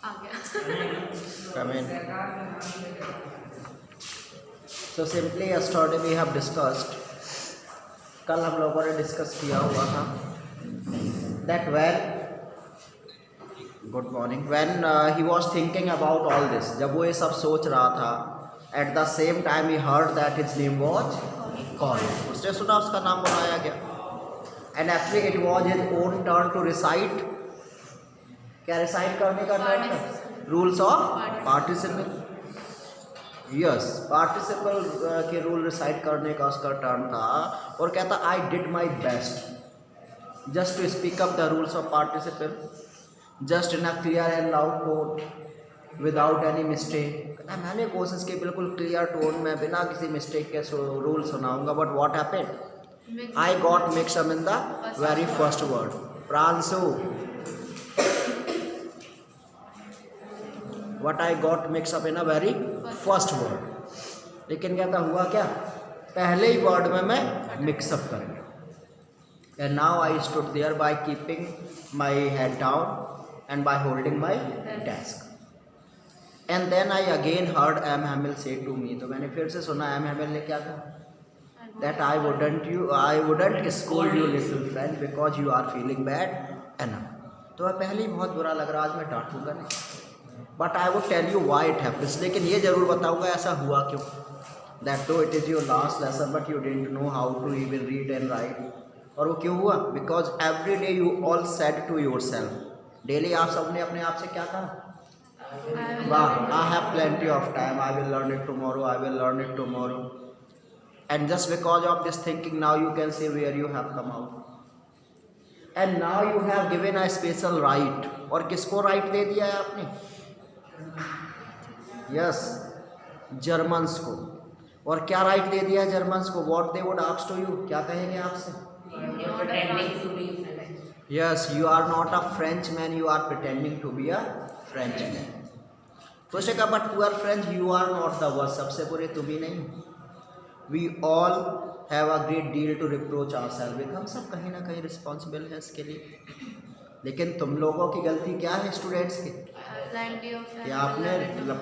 Come in. So simply yesterday we have discussed, कल हम लोगों ने डिस्कस किया हुआ था that good morning, when he was thinking about all this, जब वो ये सब सोच रहा था, at the same time he heard that his name was called. उसने सुना उसका नाम बुलाया गया, and actually it was his own turn to recite. क्या रिसाइट करने का टर्न था? Rules of participle. Yes, participle के रूल रिसाइट करने का उसका टर्न था और कहता I did my best just to speak up the rules of participle just in a clear and loud tone without any mistake. मैंने कोशिश की बिल्कुल क्लियर टोन में बिना किसी मिस्टेक के रूल सुनाऊंगा, but what happened? I got mix up in the very first word. Pranshu, what I got mixed up in a very first word. लेकिन कहता हुआ क्या, पहले ही वर्ड में मैं मिक्सअप कर गया. And now I stood there by keeping my head down and by holding my desk. And then I again heard M. Hamill say to me, तो मैंने फिर से सुना M. Hamill ने क्या कहा, that I wouldn't scold you little friend because you are feeling bad enough. तो पहले ही बहुत बुरा लग रहा, आज मैं डांटूंगा नहीं, but I would tell you why it happens. लेकिन ये जरूर बताऊंगा ऐसा हुआ क्यों. That though it is your last lesson but you didn't know how to even read and write. और वो क्यों हुआ? Because every day you all said to yourself, daily आप सबने अपने आप से क्या कहा, वाह I have plenty of time, I will learn it tomorrow, I will learn it tomorrow. And just because of this thinking now you can see where you have come out. And now you have given a special right. और किसको right they दिया है आपने? Yes, Germans को. और क्या right they दिया है जर्मन्स को? What they would ask to you, क्या कहेंगे आपसे? Yes, you are not a French man, you are pretending to be a French man. तो उसने कहा but poor French you are not the worst, सबसे बुरे तुम ही नहीं. We all have a great deal to reproach ourself. हम सब कहीं ना कहीं रिस्पॉन्सिबल है इसके लिए. लेकिन तुम लोगों की गलती क्या है स्टूडेंट्स की, कि आपने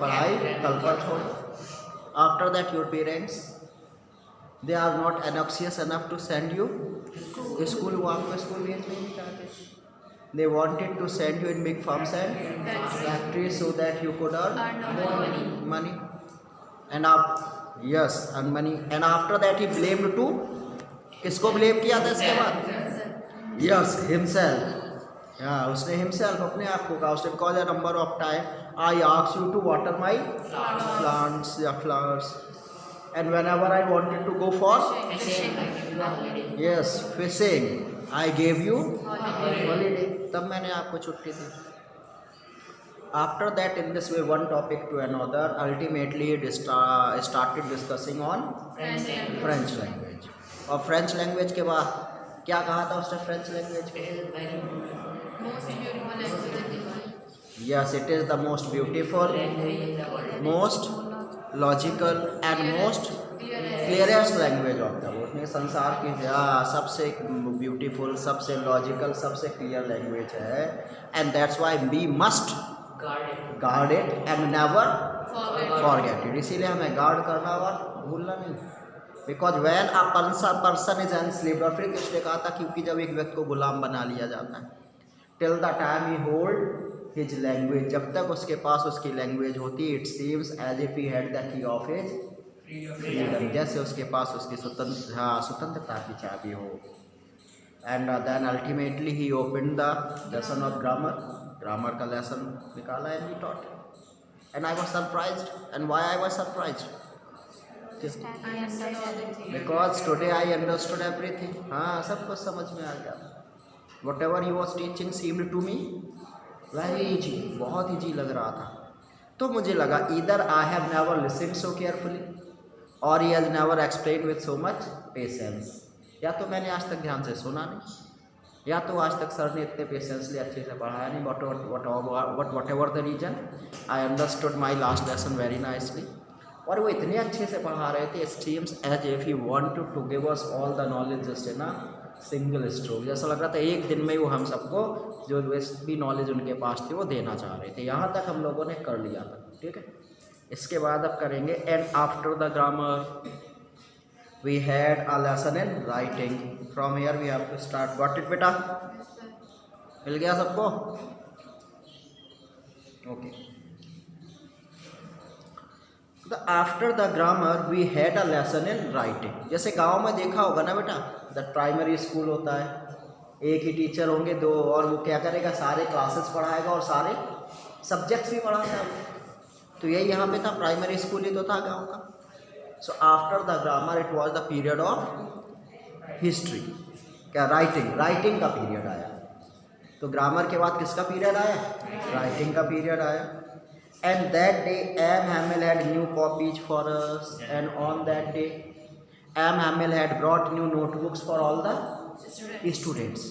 पढ़ाई कल पर छोड़ी. After that your parents they are not anxious enough to send you school. वो आपको स्कूल भेजना नहीं चाहते. They wanted to send you in big firms and factories so that you could earn money. And आप yes earn money. And after that he blamed to, किसको blame किया था इसके बाद? Yes, himself. हाँ, उसने हिमसेल्फ अपने आप को कहा. उसने because a number of time I ask you to water my plants या flowers and whenever I wanted to go for yes fishing I gave you holiday, तब मैंने आपको छुट्टी दी. After that in this way one topic to another, ultimately started discussing on French language. और French language के बाद क्या कहा था उसने फ्रेंच लैंग्वेज को? Yes, it is the most beautiful, most logical and most clearest language of the world. ये संसार की सबसे ब्यूटीफुल, सबसे लॉजिकल, सबसे क्लियर लैंग्वेज है. And that's why we must guard it and never forget it. इसीलिए हमें गार्ड करना और भूलना नहीं. Because when a person is enslaved, और फिर किसने कहा था, क्योंकि जब एक व्यक्ति को गुलाम बना लिया जाता है, till the time he hold his language, जब तक उसके पास उसकी लैंग्वेज होती, it seems as if he had the key of his freedom, जैसे उसके पास उसकी स्वतंत्रता की चाबी हो. And then ultimately he open the lesson of grammar का लेसन निकाला and he taught. And I was surprised. And why I was surprised? Because today I understood everything. हाँ, सब कुछ समझ में आ गया. Whatever he was teaching seemed to me very easy, बहुत ईजी लग रहा था. तो मुझे लगा either I have never listened so carefully और he has never explain with so much patience. या तो मैंने आज तक ध्यान से सुना नहीं, या तो आज तक सर ने इतने पेशेंसली अच्छे से पढ़ाया नहीं. Whatever the reason, I understood my last lesson very nicely. और वो इतने अच्छे से पढ़ा रहे थे, seems as if he wanted to give us all the knowledge just in a single stroke. जैसा लग रहा था एक दिन में वो हम सबको जो भी नॉलेज उनके पास थी वो देना चाह रहे थे। यहाँ तक हम लोगों ने कर लिया था, ठीक है। इसके बाद अब करेंगे and after the grammar we had a lesson in writing. From here we have to start. Got it बेटा? मिल गया सबको? Okay. After the grammar we had a lesson in writing. जैसे गांव में देखा होगा ना बेटा, द प्राइमरी स्कूल होता है, एक ही टीचर होंगे दो, और वो क्या करेगा, सारे क्लासेस पढ़ाएगा और सारे सब्जेक्ट्स भी पढ़ाता है। तो यही यहाँ पे था, प्राइमरी स्कूल ही तो था गांव का। So after the grammar it was the period of history. क्या? राइटिंग का पीरियड आया। तो ग्रामर के बाद किसका पीरियड आया? राइटिंग का पीरियड आया। And that day M. Hamill had new copies for us, and on that day M. Hamill had brought new notebooks for all the students.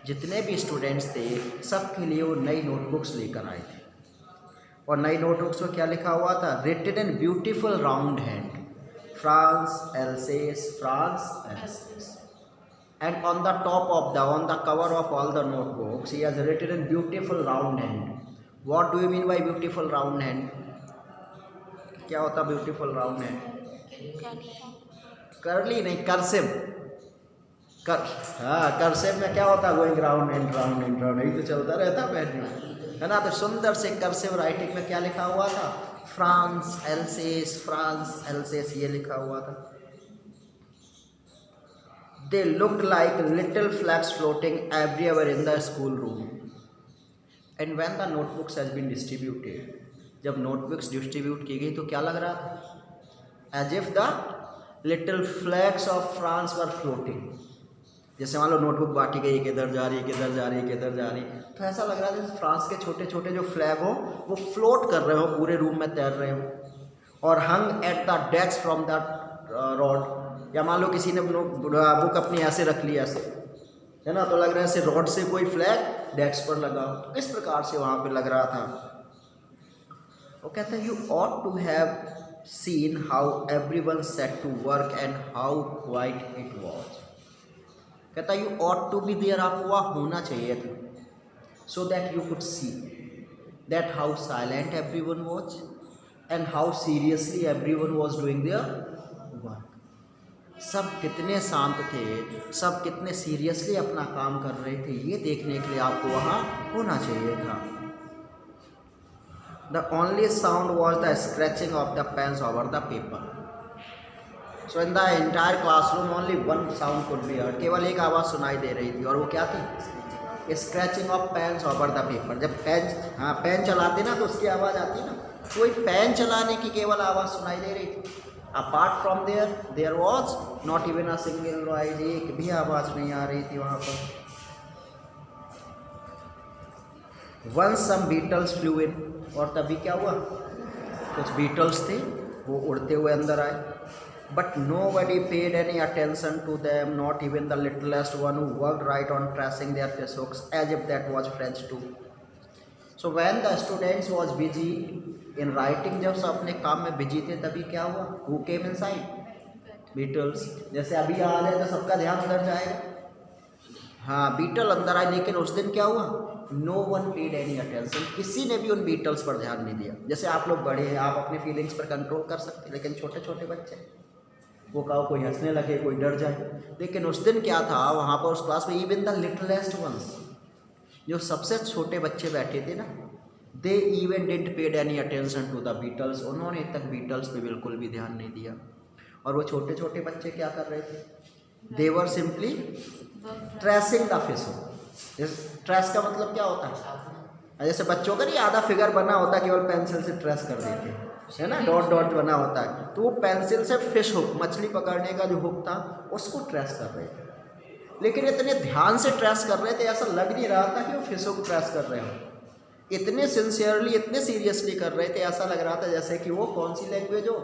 जितने भी स्टूडेंट्स थे सबके लिए वो नई नोटबुक्स लेकर आए थे। और नई नोटबुक्स में क्या लिखा हुआ था? Written in beautiful round hand, France Alsace, France Alsace. And on the cover of all the notebooks he has written in beautiful round hand. What do you mean by beautiful round hand? क्या होता beautiful round hand? करली नहीं, cursive. Cursive में क्या होता? Going round and round and round, यही तो चलता रहता पेन में, है ना। तो सुंदर से कर्सिव राइटिंग में क्या लिखा हुआ था? फ्रांस एल्सेस ये लिखा हुआ था। They looked like little flags floating everywhere in the school room. And when the notebooks has been distributed, जब नोटबुक्स डिस्ट्रीब्यूट की गई तो क्या लग रहा था? As if the little flags of France were floating. जैसे मान लो नोटबुक बांटी गई, किधर जा रही, किधर जा रही, किधर जा रही, तो ऐसा लग रहा था जैसे फ्रांस के छोटे छोटे जो फ्लैग हो वो फ्लोट कर रहे हो, पूरे रूम में तैर रहे हो। और hung at the desk from the rod, या मान लो किसी ने बुक अपनी ऐसे रख ली, ऐसे, है ना, तो लग रहा है ऐसे रॉड से कोई फ्लैग डेस्क पर लगा, इस प्रकार से वहाँ पे लग रहा था। वो कहता है you ought to have seen how everyone set to work and how quiet it was. कहता है you ought to be there, आपको वहाँ होना चाहिए था, so that you could see that how silent everyone was and how seriously everyone was doing their work. सब कितने शांत थे, सब कितने सीरियसली अपना काम कर रहे थे, ये देखने के लिए आपको वहाँ होना चाहिए था। The only sound was the scratching of the pens over the paper. So in the entire classroom only one sound could be heard. केवल एक आवाज़ सुनाई दे रही थी, और वो क्या थी? Scratching of pens over the paper. जब पेन चलाते ना तो उसकी आवाज़ आती ना, कोई पेन चलाने की केवल आवाज़ सुनाई दे रही थी। Apart from there was not even a single noise, एक भी आवाज़ नहीं आ रही थी वहाँ पर। Once some beetles flew in, और तभी क्या हुआ? कुछ बीटल्स थे वो उड़ते हुए अंदर आए। But nobody paid any attention to them, not even the littlest one who worked right on tracing their fishhooks, as if that was French too. So when the students was busy in writing, जब सब अपने काम में busy थे तभी क्या हुआ? Who came inside? Beatles. जैसे अभी आ जाए तो सबका ध्यान उधर जाएगा, हाँ बीटल अंदर आए। लेकिन उस दिन क्या हुआ? No one paid any attention, किसी ने भी उन बीटल्स पर ध्यान नहीं दिया। जैसे आप लोग बड़े हैं, आप अपने फीलिंग्स पर कंट्रोल कर सकते, लेकिन छोटे छोटे बच्चे वो कहो कोई हंसने लगे, कोई डर जाए। लेकिन उस दिन क्या था वहाँ पर उस क्लास में, इवन द लिटलेस्ट वंस, जो सबसे छोटे बच्चे बैठे थे ना, they even didn't paid any attention to the beetles, उन्होंने तक बीटल्स पे बिल्कुल भी ध्यान नहीं दिया। और वो छोटे छोटे बच्चे क्या कर रहे थे? They were simply tracing the fish. Trace का मतलब क्या होता है? जैसे बच्चों का नहीं आधा फिगर बना होता है, केवल पेंसिल से ट्रेस कर देते हैं, है ना, डॉट डॉट बना होता है, तो वो पेंसिल से फिश हुक, मछली पकड़ने का जो हुक था उसको ट्रेस कर रहे थे। लेकिन इतने ध्यान से ट्रेस कर रहे थे, ऐसा लग नहीं रहा था कि वो फिश हुक ट्रेस कर रहे हो। इतने सिंसियरली, इतने सीरियसली कर रहे थे, ऐसा लग रहा था जैसे कि वो कौन सी लैंग्वेज हो?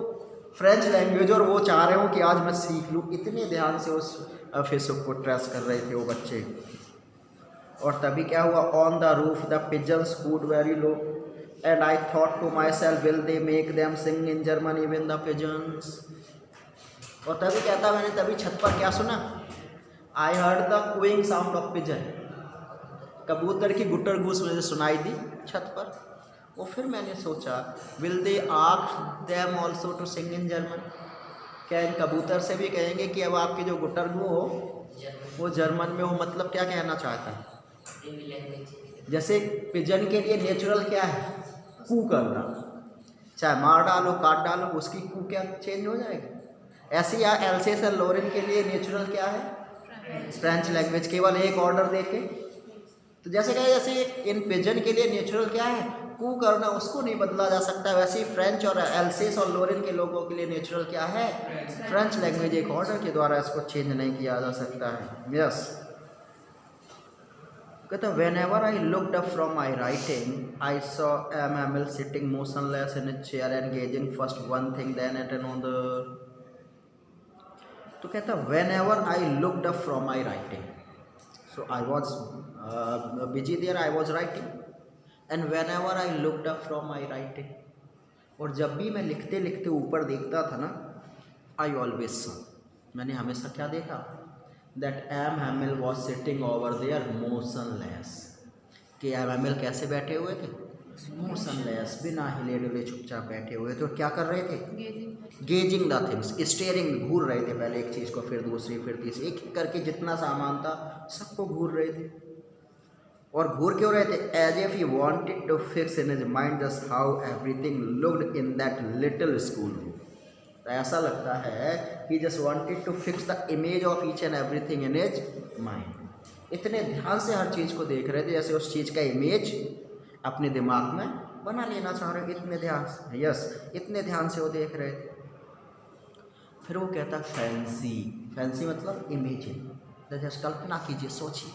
फ्रेंच लैंग्वेज, और वो चाह रहे हो कि आज मैं सीख लूँ। इतने ध्यान से उस फिश हुक को ट्रेस कर रहे थे वो बच्चे। और तभी क्या हुआ? On the roof the pigeons cooed very low, and I thought to myself will they make them sing in German even the pigeons. और तभी कहता मैंने तभी छत पर क्या सुना, I heard the cooing sound of pigeon, कबूतर की गुटर गूस मुझे सुनाई दी छत पर। वो फिर मैंने सोचा will they ask them also to sing in German, क्या इन कबूतर से भी कहेंगे कि अब आपकी जो गुटर गू हो वो जर्मन में हो, मतलब क्या कहना चाहता है। जैसे पिजन के लिए नेचुरल क्या है, कू करना, चाहे मार डालो काट डालो उसकी कू क्या चेंज हो जाएगी। ऐसे या एल्सेस और लोरेन के लिए नेचुरल क्या है, फ्रेंच लैंग्वेज, केवल एक ऑर्डर देके। तो जैसे क्या, जैसे इन पिजन के लिए नेचुरल क्या है, कू करना, उसको नहीं बदला जा सकता। वैसे ही फ्रेंच और एल्सेस और लोरेन के लोगों के लिए नेचुरल क्या है, फ्रेंच लैंग्वेज, एक ऑर्डर के द्वारा इसको चेंज नहीं किया जा सकता है। यस, कहता whenever I looked up from my writing I saw M Hamel sitting motionless in a chair engaging first one thing then at another. तो कहता whenever I looked up from my writing, so I was busy there, I was writing, and whenever I looked up from my writing, और जब भी मैं लिखते लिखते ऊपर देखता था ना, आई ऑलवेज सॉ, मैंने हमेशा क्या देखा, that M Hamel was sitting over there motionless, कि एम हैमिल कैसे बैठे हुए थे, मोशनलेस, बिना हिले डुले चुपचाप बैठे हुए थे। और क्या कर रहे थे, गेजिंग द थिंग्स, स्टेयरिंग, घूर रहे थे, पहले एक चीज़ को फिर दूसरी फिर तीसरी, एक एक करके जितना सामान था सबको घूर रहे थे। और घूर क्यों रहे थे, as if he wanted to fix in his mind just how everything looked in that little school room. तो ऐसा लगता है he just wanted to fix the image of each and everything in his mind. इतने ध्यान से हर चीज़ को देख रहे थे जैसे उस चीज़ का इमेज अपने दिमाग में बना लेना चाह रहे, इतने ध्यान से, यस, इतने ध्यान से वो देख रहे थे। फिर वो कहता फैंसी, फैंसी मतलब इमेजिन, जस्ट कल्पना कीजिए, सोचिए।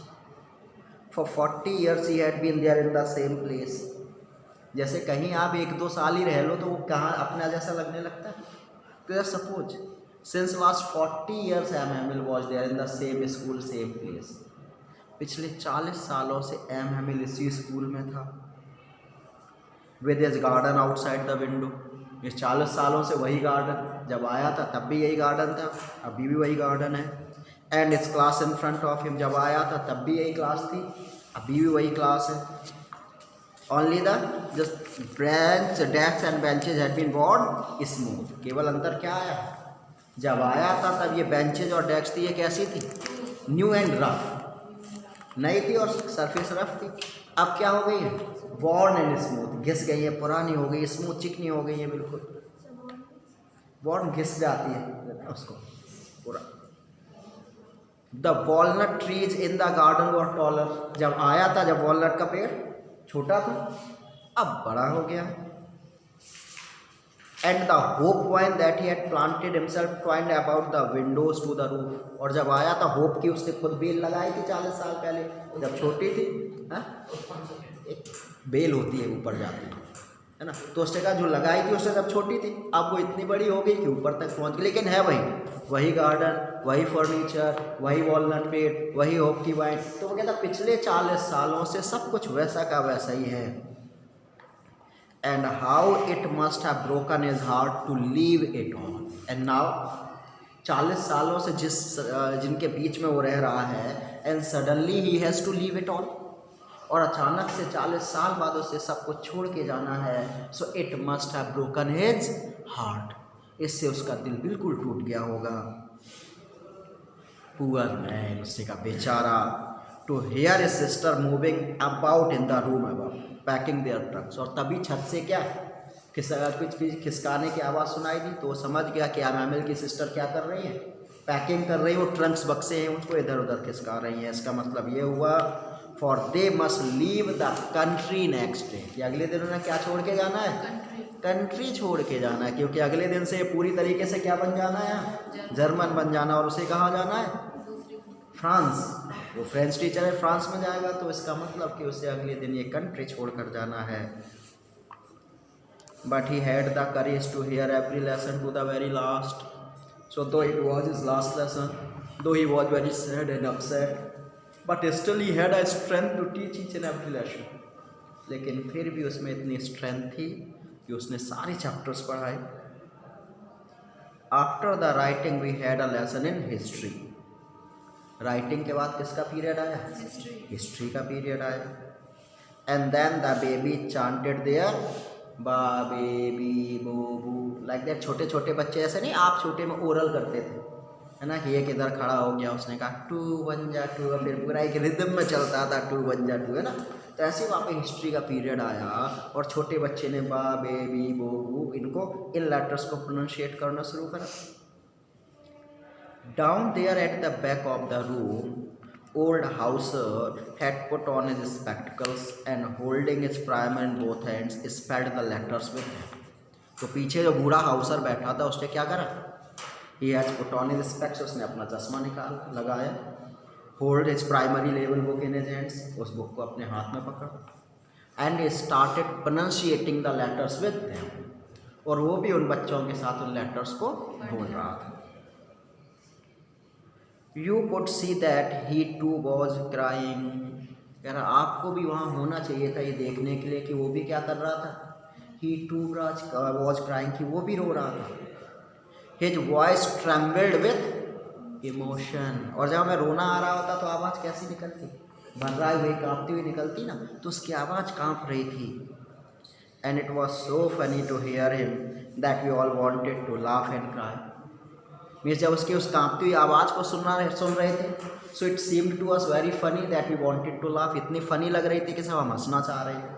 For 40 years he had been there in the same place. जैसे कहीं आप 1-2 साल ही रह लो तो वो कहाँ अपना जैसा लगने लगता है। तो suppose since last 40 years M Hamel was there in the same school same place. पिछले 40 सालों से एम हैमिल इसी स्कूल में था, with his garden outside the window. इस 40 सालों से वही गार्डन, जब आया था तब भी यही गार्डन था, अभी भी वही गार्डन है। एंड इस class in front of him, जब आया था तब भी यही क्लास थी, अभी भी वही क्लास है। Only the just bench desk and benches had been board smooth. केवल अंतर क्या आया, जब आया था तब ये बेंचेज और डेस्क थी, ये कैसी थी, न्यू एंड रफ, नई थी और सरफेस रफ थी। अब क्या हो गई है, बोर्न एंड स्मूथ, घिस गई है, पुरानी हो गई, स्मूथ चिकनी हो गई है बिल्कुल। बोर्न घिस जाती है उसको पूरा। The walnut trees in the garden were taller. जब आया था, जब वॉलनट का पेड़ छोटा था, अब बड़ा हो गया। And the hop vine that he had planted himself twined about the windows to the roof. और जब आया था, होप की उसने खुद बेल लगाई थी 40 साल पहले, जब छोटी थी। एक बेल होती है ऊपर जाती है ना, तो उसने कहा जो लगाई थी उसने जब छोटी थी, अब वो इतनी बड़ी हो गई कि ऊपर तक पहुंच गई। लेकिन है वही गार्डन, वही फर्नीचर, वही वॉलनट पेड़, वही होप की वाइन। तो वो कहता पिछले 40 सालों से सब कुछ वैसा का वैसा ही है। And how it must have broken his heart to leave it all. And now 40 सालों से जिनके बीच में वो रह रहा है, and suddenly he has to leave it all, और अचानक से 40 साल बाद उसे सब कुछ छोड़ के जाना है। So it must have broken his heart, इससे उसका दिल बिल्कुल टूट गया होगा। पुअर मैन, उसने कहा बेचारा। To hear his sister moving about in the room above packing their trunks. और तभी छत से क्या कुछ भी खिसकाने की आवाज़ सुनाई दी, तो वो समझ गया कि हैमिल की सिस्टर क्या कर रही है, पैकिंग कर रही है। वो ट्रंक्स बक्से हैं उसको इधर उधर खिसका रही हैं। इसका मतलब ये हुआ for they must leave the country next day, कि अगले दिन उन्हें क्या छोड़ के जाना है, कंट्री छोड़ के जाना है, क्योंकि अगले दिन से पूरी तरीके से क्या बन जाना है, जर्मन बन जाना। और उसे कहाँ जाना है, फ्रांस। वो फ्रेंच टीचर है, फ्रांस में जाएगा, तो इसका मतलब कि उसे अगले दिन ये कंट्री छोड़ कर जाना है। But he had the courage to hear every lesson to the very last. So though it was his last lesson, though he was very sad and upset, but still he had a strength to teach each and every lesson. लेकिन फिर भी उसमें इतनी strength थी कि उसने सारे chapters पढ़ाए। After the writing we had a lesson in history. Writing के बाद किसका पीरियड आया? हिस्ट्री का पीरियड आया। And then the baby chanted their ba be bi bo bu like that. छोटे छोटे बच्चे ऐसे नहीं, आप छोटे में ओरल करते थे, है ना, कि एक इधर खड़ा हो गया, उसने कहा 2 1 जा 2, फिर पूरा एक रिदम में चलता था 2 1 जा 2, है ना। तो ऐसे वहाँ पे हिस्ट्री का पीरियड आया और छोटे बच्चे ने बा बेबी बोबू इनको इन लेटर्स को प्रोनाउंशिएट करना शुरू करा। Down there at the back of the room old Hauser had put on his spectacles and holding his primer in both hands spelled the letters with him. तो पीछे जो बूढ़ा हाउसर बैठा था उसने क्या करा? He had put on his specs, उसने अपना चश्मा निकाल लगाया, hold his primary level book in his hands, उस बुक को अपने हाथ में पकड़ा, and he started pronunciating the letters with them, और वो भी उन बच्चों के साथ उन लेटर्स को बोल रहा था। You could see that he too was crying. कह रहा आपको भी वहाँ होना चाहिए था ये देखने के लिए कि वो भी क्या कर रहा था। He too was crying, कि वो भी रो रहा था। His voice trembled with emotion. और जब हमें रोना आ रहा होता तो आवाज़ कैसी निकलती? भर्राई हुई कांपती हुई निकलती ना, तो उसकी आवाज़ कांप रही थी। And it was so funny to hear him that we all wanted to laugh and cry. Means जब उसकी उस कांपती हुई आवाज़ को सुन रहे थे, so it seemed to us very funny that we wanted to laugh. इतनी फ़नी लग रही थी कि सब हम हंसना चाह रहे थे।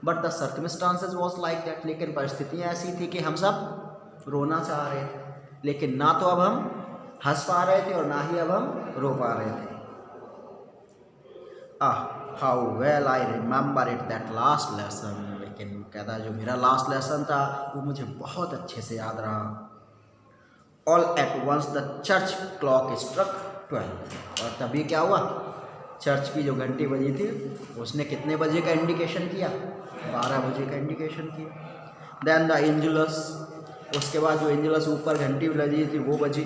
But the circumstances was like that, लेकिन परिस्थितियाँ ऐसी थी कि हम सब रोना चाह रहे थे, लेकिन ना तो अब हम हंस पा रहे थे और ना ही अब हम रो पा रहे थे। How well I remember it that last lesson. लेकिन कहता जो मेरा लास्ट लेसन था वो मुझे बहुत अच्छे से याद रहा। All at once the church clock struck 12. और तभी क्या हुआ? चर्च की जो घंटी बजी थी उसने कितने बजे का इंडिकेशन किया? 12 बजे का इंडिकेशन किया। Then the Angelus, उसके बाद जो एंजुलस ऊपर घंटी बजी थी वो बजी।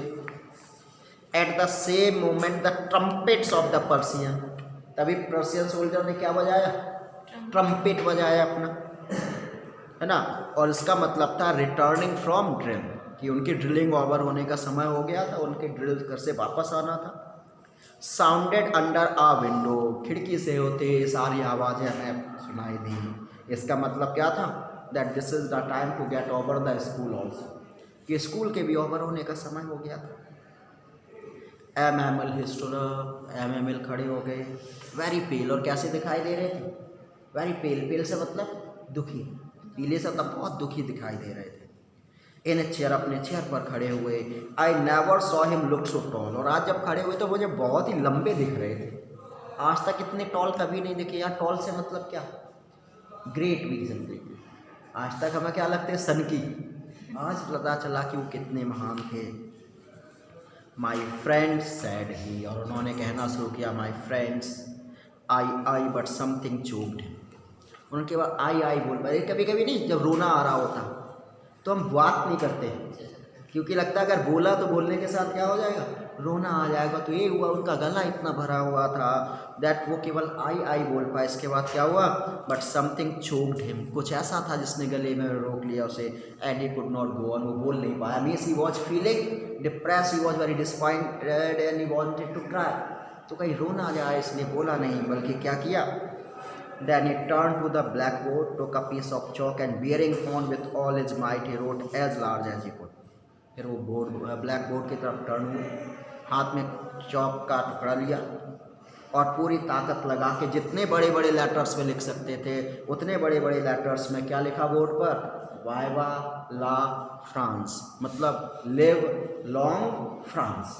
At the same moment the trumpets of the Persian, तभी पर्सियन सोल्जर ने क्या बजाया? ट्रम्पेट बजाया अपना, है ना। और इसका मतलब था रिटर्निंग फ्रॉम ड्रिल, कि उनकी ड्रिलिंग ओवर होने का समय हो गया था, उनके ड्रिल घर से वापस आना था। साउंडेड अंडर आ विंडो, खिड़की से होते सारी आवाज़ें हमें सुनाई दी। इसका मतलब क्या था? That this is the time to get over the school also, कि स्कूल के भी ओवर होने का समय हो गया था। MML हिस्टोरा, MML खड़े हो गए, वेरी पेल, और कैसे दिखाई दे रहे थे? वेरी पेल, पेल से मतलब दुखी, पीले से तब बहुत दुखी दिखाई दे रहे थे। इन चेयर, अपने चेयर पर खड़े हुए। I never saw him look so tall, और आज जब खड़े हुए तो मुझे बहुत ही लंबे दिख रहे थे। आज तक इतने टॉल कभी नहीं दिखे यार। टॉल से मतलब क्या? ग्रेट भी सिंपली। आज तक हमें क्या लगते हैं? सन की। आज पता चला कि वो कितने महान थे। माई फ्रेंड्स सैड ही, और उन्होंने कहना शुरू किया my friends. I but something choked him. उनके बाद आई बोल पाए। कभी कभी नहीं, जब रोना आ रहा होता तो हम बात नहीं करते, क्योंकि लगता है अगर बोला तो बोलने के साथ क्या हो जाएगा? रोना आ जाएगा। तो ये हुआ, उनका गला इतना भरा हुआ था दैट वो केवल आई बोल पाए। इसके बाद क्या हुआ? बट समथिंग चोक्ड हिम, कुछ ऐसा था जिसने गले में रोक लिया उसे। And he could not go on, वो बोल नहीं पाया। Means he was feeling depress, he was very disappointed and he wanted to cry. तो कहीं रोना आ जाए इसलिए बोला नहीं, बल्कि क्या किया? Then he turned to the blackboard, took a piece of chalk and bearing on with all his might, he wrote as large as he could. फिर वो ब्लैक बोर्ड की तरफ टर्न हुए, हाथ में चौक का टुकड़ा लिया और पूरी ताकत लगा के जितने बड़े बड़े लेटर्स में लिख सकते थे उतने बड़े बड़े लेटर्स में क्या लिखा बोर्ड पर? वाइवा ला फ्रांस, मतलब लिव लॉन्ग फ्रांस।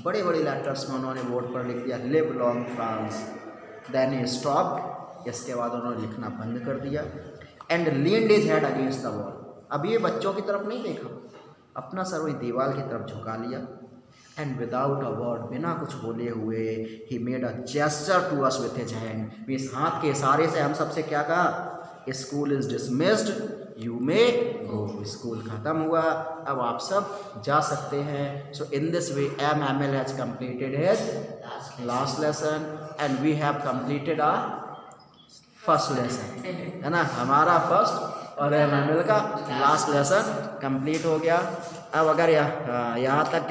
बड़े बड़े लेटर्स में उन्होंने बोर्ड पर लिख दिया live long France. Then he stopped, इसके बाद उन्होंने लिखना बंद कर दिया। And leaned his head against the wall, अब ये बच्चों की तरफ नहीं देखा, अपना सर वही दीवार की तरफ झुका लिया। एंड विदाउट अ वर्ड, बिना कुछ बोले हुए, he made a gesture to us with his hand, इस हाथ के इशारे से हम सबसे क्या कहा? School is dismissed, you may go, school खत्म हुआ, अब आप सब जा सकते हैं। So in this way MML has completed his last lesson and we have completed our first lesson, है ना, हमारा फर्स्ट और एमएमएल का लास्ट लेसन कंप्लीट हो गया। अब अगर यहाँ तक